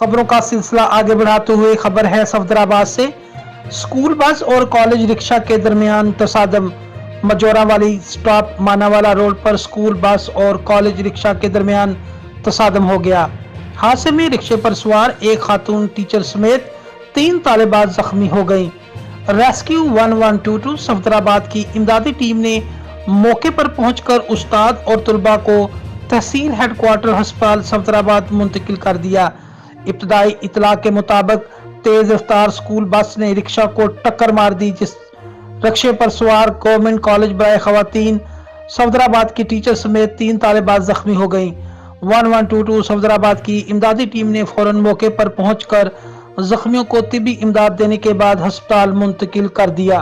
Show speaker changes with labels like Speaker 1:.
Speaker 1: खबरों का सिलसिला आगे बढ़ाते हुए खबर है सफदराबाद से। स्कूल बस और कॉलेज रिक्शा के दरमियान तसादम। मजोरा वाली स्टॉप मानावाला रोड पर स्कूल बस और कॉलेज रिक्शा के दरमियान तसादम हो गया। हादसे में रिक्शे पर सवार एक खातून टीचर समेत 3 तालिबात जख्मी हो गईं। रेस्क्यू 1122 सफदराबाद की इमदादी टीम ने मौके पर पहुंचकर उस्ताद और तलबा को तहसील हेडक्वार्टर अस्पताल सफदराबाद मुंतकिल कर दिया। इब्तदाई इतला के मुताबिक तेज रफ्तार स्कूल बस ने रिक्शा को टक्कर मार दी, जिस रिक्शे पर सवार गवर्नमेंट कॉलेज बराए खवातीन सफदराबाद की टीचर समेत 3 तालिबात जख्मी हो गईं। 1122 सफदराबाद की इमदादी टीम ने फौरन मौके पर पहुंचकर जख्मियों को तिब्बी इमदाद देने के बाद अस्पताल मुंतकिल कर दिया।